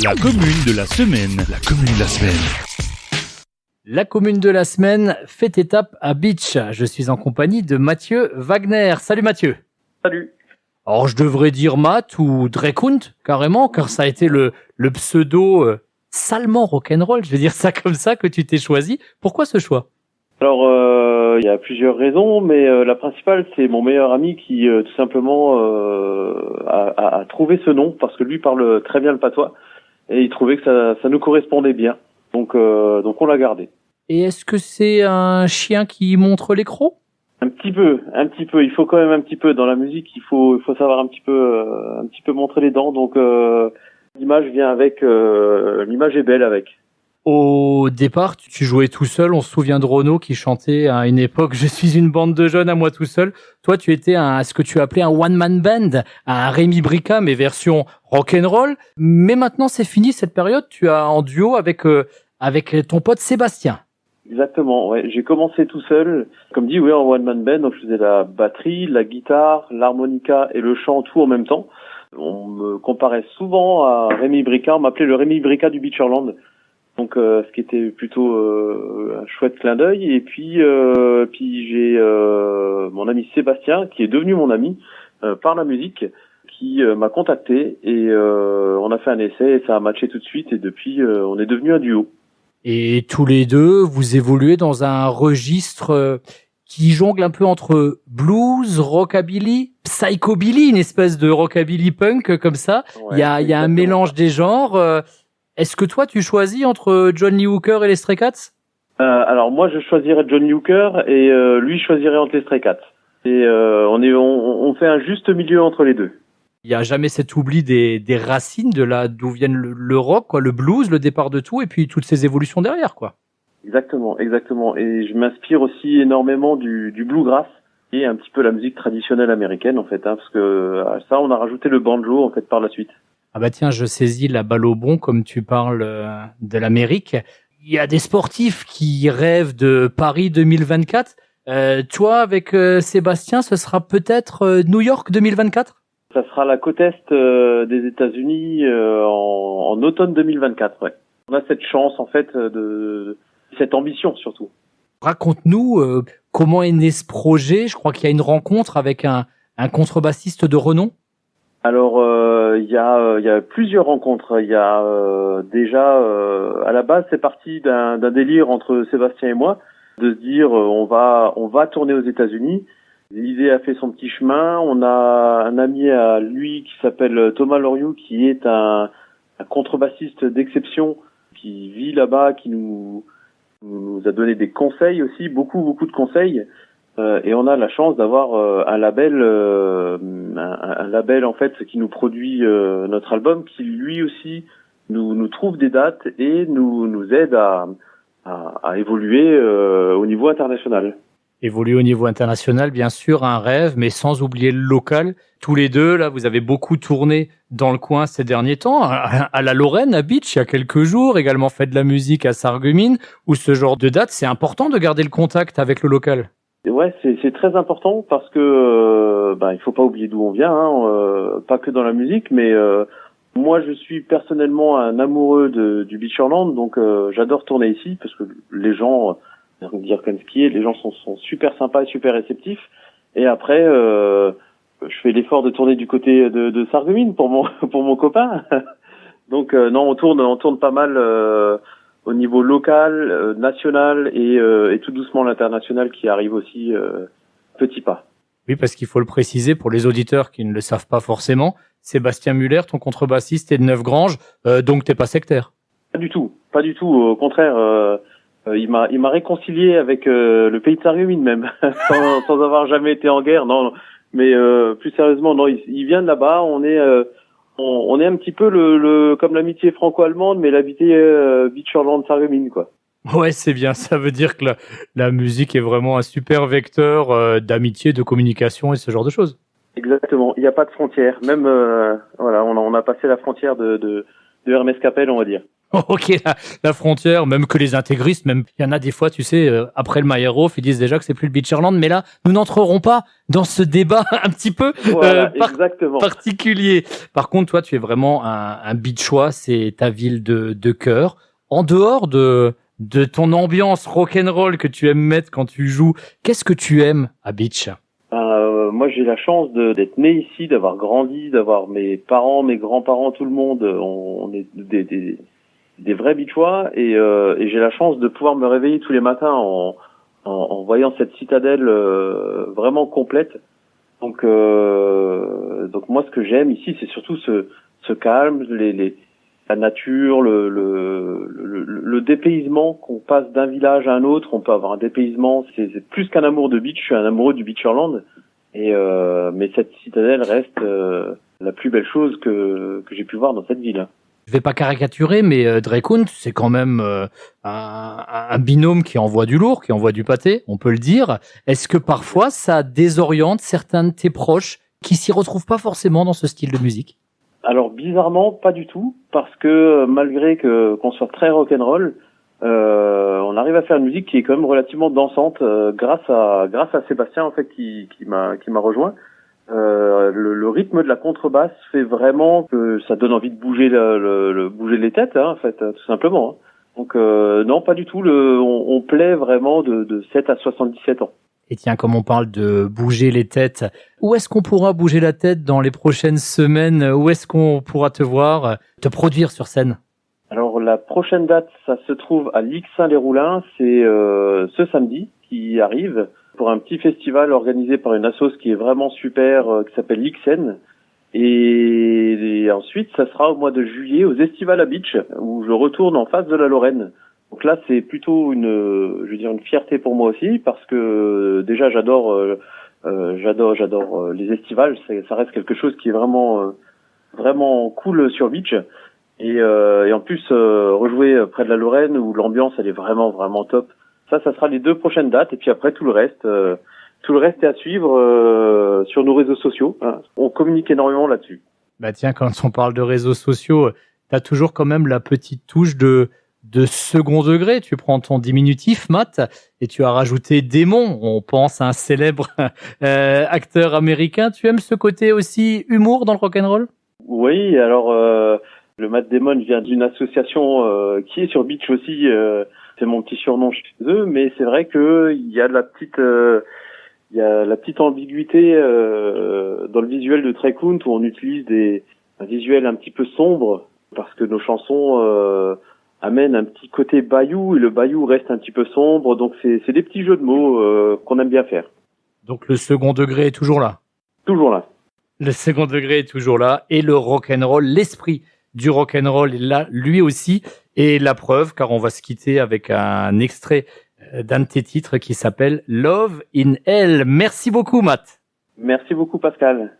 La commune de la semaine. La commune de la semaine. La commune de la semaine fait étape à Beach. Je suis en compagnie de Mathieu Wagner. Salut Mathieu. Salut. Alors je devrais dire Matt ou Drekunt carrément, car ça a été le pseudo salement rock'n'roll, je vais dire ça comme ça, que tu t'es choisi. Pourquoi ce choix? Alors, il y a plusieurs raisons, mais la principale, c'est mon meilleur ami qui, tout simplement, a trouvé ce nom, parce que lui parle très bien le patois, et il trouvait que ça nous correspondait bien. Donc on l'a gardé. Et est-ce que c'est un chien qui montre les crocs? Un petit peu. Il faut quand même un petit peu dans la musique. Il faut savoir un petit peu montrer les dents. Donc l'image vient avec. L'image est belle avec. Au départ, tu jouais tout seul. On se souvient de Renaud qui chantait à une époque « Je suis une bande de jeunes à moi tout seul ». Toi, tu étais ce que tu appelais un one-man band, un Rémi Brica, mais version rock'n'roll. Mais maintenant, c'est fini cette période. Tu as en duo avec ton pote Sébastien. Exactement, ouais. J'ai commencé tout seul, comme dit, oui, en one-man band. Donc je faisais la batterie, la guitare, l'harmonica et le chant tout en même temps. On me comparait souvent à Rémi Brica. On m'appelait le Rémi Brica du Beacherland. Donc ce qui était plutôt un chouette clin d'œil. Et puis j'ai mon ami Sébastien, qui est devenu mon ami par la musique, qui m'a contacté et on a fait un essai et ça a matché tout de suite. Et depuis, on est devenu un duo. Et tous les deux, vous évoluez dans un registre qui jongle un peu entre blues, rockabilly, psychobilly, une espèce de rockabilly punk comme ça. Ouais, il y a un mélange des genres. Est-ce que toi, tu choisis entre John Lee Hooker et les Stray Cats? Alors moi, je choisirais John Lee Hooker et lui choisirait entre les Stray Cats. Et on fait un juste milieu entre les deux. Il y a jamais cet oubli des racines de là d'où viennent le rock, quoi, le blues, le départ de tout, et puis toutes ces évolutions derrière, quoi. Exactement. Et je m'inspire aussi énormément du bluegrass, qui est un petit peu la musique traditionnelle américaine, en fait, parce que à ça, on a rajouté le banjo, en fait, par la suite. Ah bah tiens, je saisis la balle au bon, comme tu parles de l'Amérique. Il y a des sportifs qui rêvent de Paris 2024. Toi, avec Sébastien, ce sera peut-être New York 2024? Ça sera la côte est des États-Unis en automne 2024. Ouais. On a cette chance en fait cette ambition surtout. Raconte-nous comment est né ce projet. Je crois qu'il y a une rencontre avec un contrebassiste de renom. Alors il y a plusieurs rencontres. Il y a déjà à la base c'est parti d'un délire entre Sébastien et moi de se dire on va tourner aux États-Unis. L'idée a fait son petit chemin. On a un ami à lui qui s'appelle Thomas Loriou, qui est un contrebassiste d'exception, qui vit là-bas, qui nous a donné des conseils aussi, beaucoup de conseils. Et on a la chance d'avoir un label en fait qui nous produit notre album, qui lui aussi nous trouve des dates et nous aide à évoluer au niveau international. Évoluer au niveau international, bien sûr, un rêve, mais sans oublier le local. Tous les deux, là, vous avez beaucoup tourné dans le coin ces derniers temps, à la Lorraine, à Beach, il y a quelques jours, également fait de la musique à Sarreguemines, où ce genre de date, c'est important de garder le contact avec le local. Ouais, c'est très important parce que il faut pas oublier d'où on vient, pas que dans la musique, mais moi je suis personnellement un amoureux du Beacherland, donc j'adore tourner ici parce que les gens dire comme ce qui est, les gens sont super sympas et super réceptifs. Et après, je fais l'effort de tourner du côté de Sarreguemines pour mon copain. Donc non, on tourne pas mal au niveau local, national et tout doucement l'international qui arrive aussi petit pas. Oui, parce qu'il faut le préciser pour les auditeurs qui ne le savent pas forcément. Sébastien Muller, ton contrebassiste, est de Neufgrange, donc t'es pas sectaire. Pas du tout. Au contraire. Il m'a réconcilié avec le pays de Sarreguemines même, sans avoir jamais été en guerre. Non, mais plus sérieusement, non, il vient de là-bas. On est un petit peu comme l'amitié franco-allemande, mais l'amitié Beacherland Sarreguemines, quoi. Ouais, c'est bien. Ça veut dire que la musique est vraiment un super vecteur d'amitié, de communication et ce genre de choses. Exactement. Il n'y a pas de frontière. Même voilà, on a passé la frontière de Hermès Capel, on va dire. Ok, la frontière, même que les intégristes, même il y en a des fois, tu sais, après le Meyerhof, ils disent déjà que c'est plus le Beacherland, mais là, nous n'entrerons pas dans ce débat un petit peu Voilà, exactement. particulier. Par contre, toi, tu es vraiment un beachois, c'est ta ville de cœur. En dehors de ton ambiance rock'n'roll que tu aimes mettre quand tu joues, qu'est-ce que tu aimes à Beach? Moi, j'ai la chance d'être né ici, d'avoir grandi, d'avoir mes parents, mes grands-parents, tout le monde. On est des vrais Beachois et j'ai la chance de pouvoir me réveiller tous les matins en voyant cette citadelle vraiment complète. Donc moi, ce que j'aime ici, c'est surtout ce calme, la nature, le dépaysement, qu'on passe d'un village à un autre. On peut avoir un dépaysement. C'est plus qu'un amour de beach. Je suis un amoureux du Beacherland. Mais cette citadelle reste la plus belle chose que j'ai pu voir dans cette ville. Je vais pas caricaturer, mais Drekunt, c'est quand même un binôme qui envoie du lourd, qui envoie du pâté, on peut le dire. Est-ce que parfois ça désoriente certains de tes proches qui s'y retrouvent pas forcément dans ce style de musique? Alors bizarrement, pas du tout, parce que malgré qu'on soit très rock'n'roll, on arrive à faire une musique qui est quand même relativement dansante, grâce à Sébastien en fait qui m'a rejoint. Le rythme de la contrebasse fait vraiment que ça donne envie de bouger bouger les têtes, hein, en fait, tout simplement. Hein. Donc non, pas du tout. On plaît vraiment de 7 à 77 ans. Et tiens, comme on parle de bouger les têtes, où est-ce qu'on pourra bouger la tête dans les prochaines semaines? Où est-ce qu'on pourra te voir, te produire sur scène? Alors la prochaine date, ça se trouve à Lixin-les-Roulins, c'est ce samedi qui arrive pour un petit festival organisé par une assoce qui est vraiment super, qui s'appelle Lixen. Et ensuite, ça sera au mois de juillet aux Estivales à Beach, où je retourne en face de la Lorraine. Donc là, c'est plutôt une fierté pour moi aussi, parce que déjà j'adore les estivales. Ça reste quelque chose qui est vraiment cool sur Beach. Et en plus rejouer près de la Lorraine où l'ambiance elle est vraiment top. Ça sera les 2 prochaines dates et puis après tout le reste est à suivre sur nos réseaux sociaux. Hein. On communique énormément là-dessus. Bah tiens, quand on parle de réseaux sociaux, t'as toujours quand même la petite touche de second degré. Tu prends ton diminutif, Matt, et tu as rajouté démon. On pense à un célèbre acteur américain. Tu aimes ce côté aussi humour dans le rock'n'roll? Oui, alors le Matt Damon vient d'une association qui est sur Beach aussi. C'est mon petit surnom chez eux, mais c'est vrai que il y a la petite ambiguïté dans le visuel de Drekunt où on utilise un visuel un petit peu sombre parce que nos chansons amènent un petit côté bayou et le bayou reste un petit peu sombre. Donc c'est des petits jeux de mots qu'on aime bien faire. Donc le second degré est toujours là. Toujours là. Le second degré est toujours là et le rock'n'roll, l'esprit du rock'n'roll est là lui aussi. Et la preuve, car on va se quitter avec un extrait d'un de tes titres qui s'appelle Love in Hell. Merci beaucoup, Matt. Merci beaucoup, Pascal.